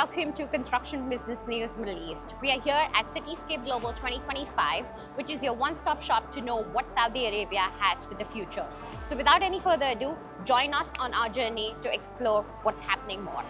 welcome to Construction Business News Middle East. We are here at Cityscape Global 2025, which is your one-stop shop to know what Saudi Arabia has for the future. So without any further ado, join us on our journey to explore what's happening more.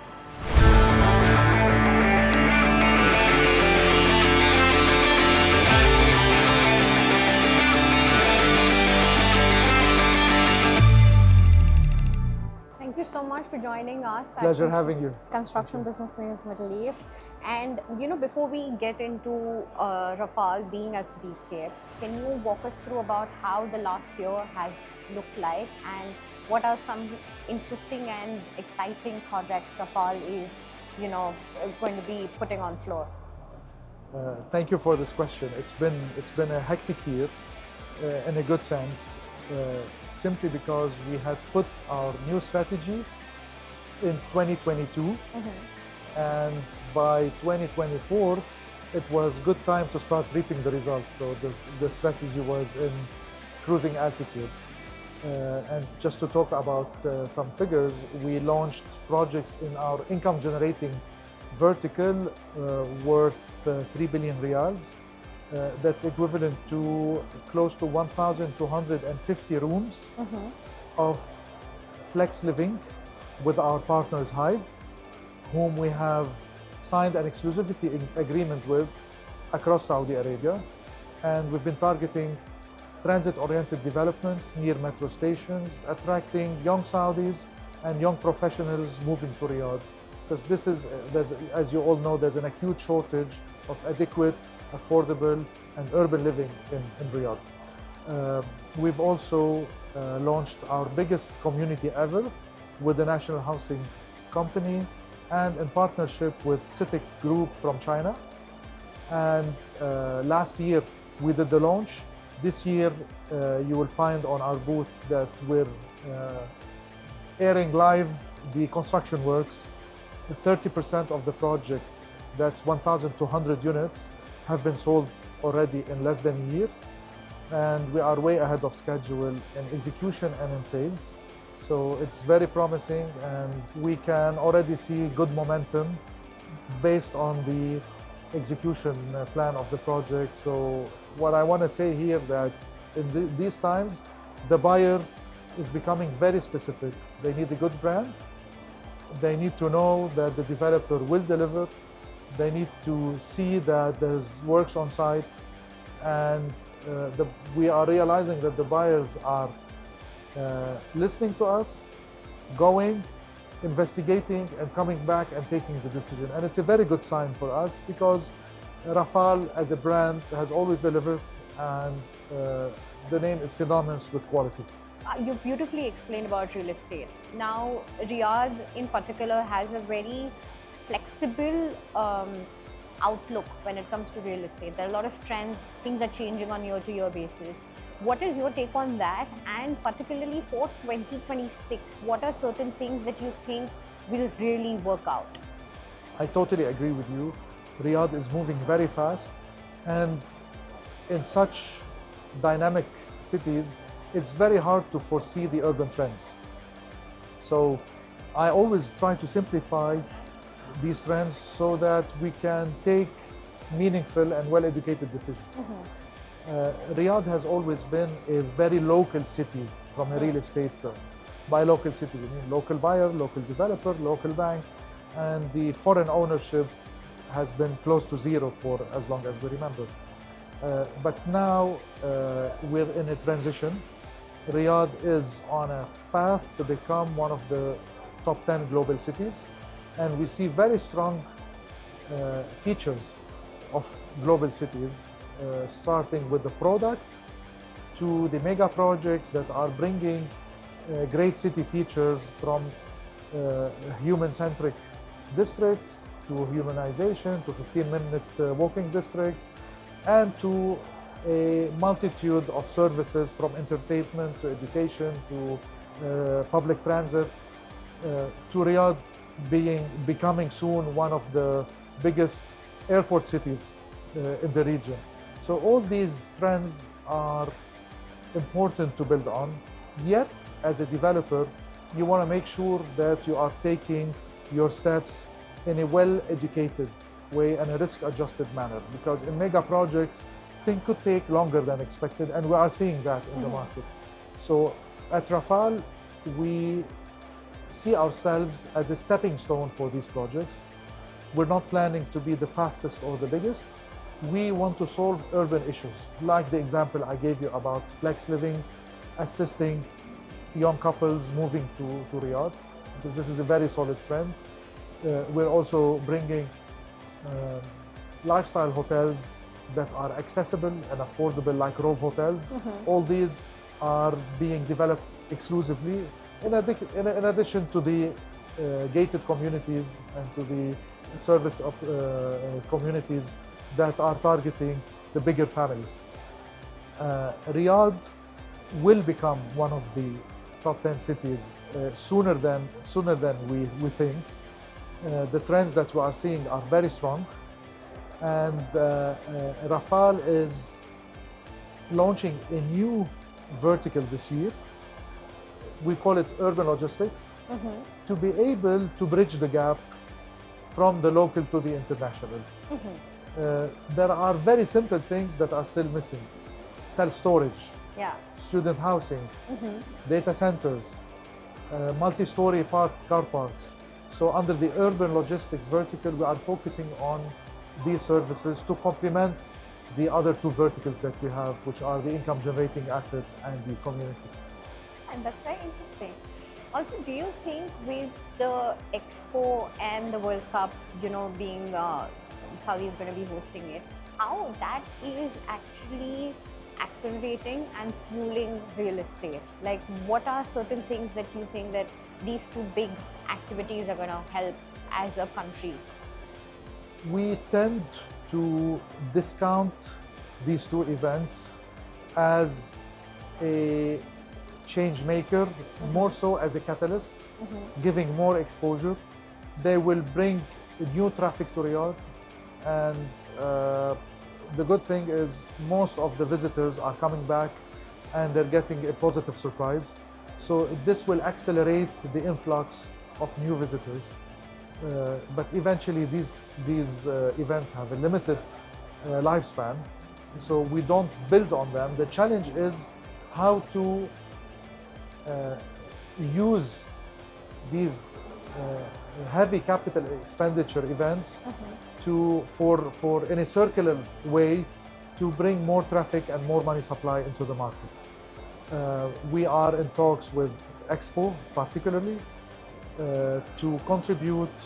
Thank you so much for joining us. Pleasure having you. Construction Business News Middle East. And before we get into Rafal being at Cityscape, can you walk us through about how the last year has looked like and what are some interesting and exciting projects Rafal is going to be putting on floor? Thank you for this question. It's been a hectic year in a good sense. Simply because we had put our new strategy in 2022, and by 2024 it was good time to start reaping the results. So the strategy was in cruising altitude. And just to talk about some figures, we launched projects in our income generating vertical worth 3 billion riyals. That's equivalent to close to 1,250 rooms of flex living with our partners Hive, whom we have signed an exclusivity agreement with across Saudi Arabia. And we've been targeting transit-oriented developments near metro stations, attracting young Saudis and young professionals moving to Riyadh. Because as you all know, there's an acute shortage of adequate, affordable and urban living in Riyadh. We've also launched our biggest community ever with the National Housing Company and in partnership with CITIC Group from China. And last year we did the launch. This year you will find on our booth that we're airing live the construction works. 30% of the project, that's 1,200 units, have been sold already in less than a year, and we are way ahead of schedule in execution and in sales. So it's very promising, and we can already see good momentum based on the execution plan of the project. So what I want to say here that in these times, the buyer is becoming very specific. They need a good brand. They need to know that the developer will deliver. They need to see that there's works on site, and we are realizing that the buyers are listening to us, going, investigating, and coming back and taking the decision. And it's a very good sign for us because Rafal as a brand has always delivered, and the name is synonymous with quality. You've beautifully explained about real estate. Now, Riyadh in particular has a very flexible outlook when it comes to real estate. There are a lot of trends, things are changing on year-to-year basis. What is your take on that? And particularly for 2026, what are certain things that you think will really work out? I totally agree with you. Riyadh is moving very fast, and in such dynamic cities, it's very hard to foresee the urban trends. So I always try to simplify these trends so that we can take meaningful and well-educated decisions. Riyadh has always been a very local city from a real estate term. By local city, we mean local buyer, local developer, local bank, and the foreign ownership has been close to zero for as long as we remember. But now we're in a transition. Riyadh is on a path to become one of the top 10 global cities, and we see very strong features of global cities, starting with the product to the mega projects that are bringing great city features, from human-centric districts to humanization to 15-minute walking districts, and to a multitude of services from entertainment to education to public transit, to Riyadh becoming soon one of the biggest airport cities in the region. So all these trends are important to build on. Yet, as a developer, you want to make sure that you are taking your steps in a well-educated way and a risk-adjusted manner, because in mega projects, things could take longer than expected, and we are seeing that in the market. So at Rafal, we see ourselves as a stepping stone for these projects. We're not planning to be the fastest or the biggest. We want to solve urban issues, like the example I gave you about flex living, assisting young couples moving to Riyadh, because this is a very solid trend. We're also bringing lifestyle hotels that are accessible and affordable, like Rove hotels. All these are being developed exclusively, in addition to the gated communities and to the service of communities that are targeting the bigger families. Riyadh will become one of the top 10 cities sooner than we think. The trends that we are seeing are very strong, and Rafal is launching a new vertical this year. We call it urban logistics, to be able to bridge the gap from the local to the international. There are very simple things that are still missing: self-storage, student housing, data centers, multi-story car parks. So under the urban logistics vertical, we are focusing on these services to complement the other two verticals that we have, which are the income-generating assets and the communities. And that's very interesting. Also, do you think with the Expo and the World Cup, being Saudi is going to be hosting it, how that is actually accelerating and fueling real estate? Like, what are certain things that you think that these two big activities are going to help as a country? We tend to discount these two events as a change maker, more so as a catalyst, giving more exposure. They will bring new traffic to Riyadh, and the good thing is most of the visitors are coming back and they're getting a positive surprise. So this will accelerate the influx of new visitors. But eventually these events have a limited lifespan, so we don't build on them. The challenge is how to use these heavy capital expenditure events for in a circular way to bring more traffic and more money supply into the market. We are in talks with Expo particularly to contribute,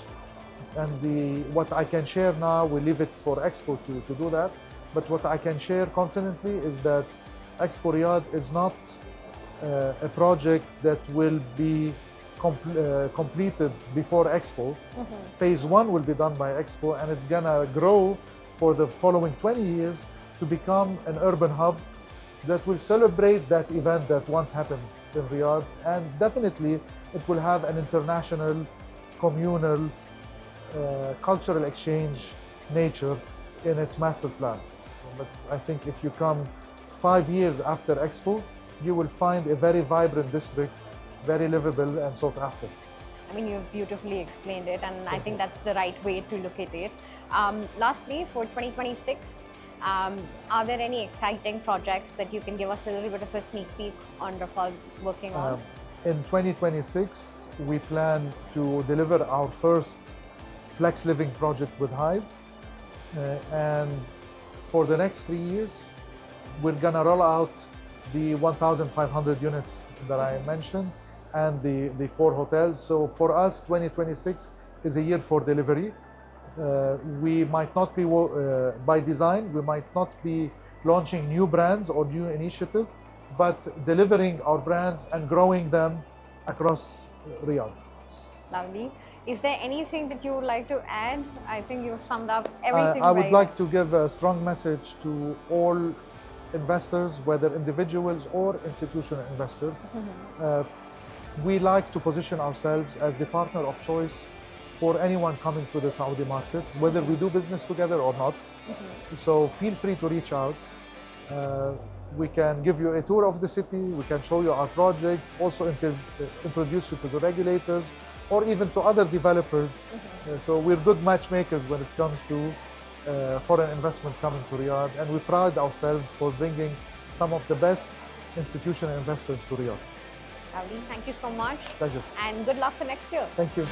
and what I can share now, we leave it for Expo to do that, but what I can share confidently is that Expo Riyadh is not a project that will be completed before Expo. Phase 1 will be done by Expo, and it's gonna grow for the following 20 years to become an urban hub that will celebrate that event that once happened in Riyadh, and definitely it will have an international, communal, cultural exchange nature in its master plan. But I think if you come 5 years after Expo, you will find a very vibrant district, very livable and sought after. I mean, you've beautifully explained it, and I think that's the right way to look at it. Lastly, for 2026, are there any exciting projects that you can give us a little bit of a sneak peek on Rafal working on? In 2026, we plan to deliver our first flex living project with Hive. And for the next 3 years, we're gonna roll out the 1,500 units that I mentioned and the 4 hotels. So for us, 2026 is a year for delivery. We might not be, by design, we might not be launching new brands or new initiative, but delivering our brands and growing them across Riyadh. Lovely. Is there anything that you would like to add? I think you've summed up everything. I would like to give a strong message to all investors, whether individuals or institutional investors. We like to position ourselves as the partner of choice for anyone coming to the Saudi market, whether we do business together or not. So feel free to reach out. We can give you a tour of the city, we can show you our projects, also introduce you to the regulators or even to other developers. So we're good matchmakers when it comes to foreign investment coming to Riyadh, and we pride ourselves for bringing some of the best institutional investors to Riyadh. Rafal, thank you so much. Pleasure. And good luck for next year. Thank you.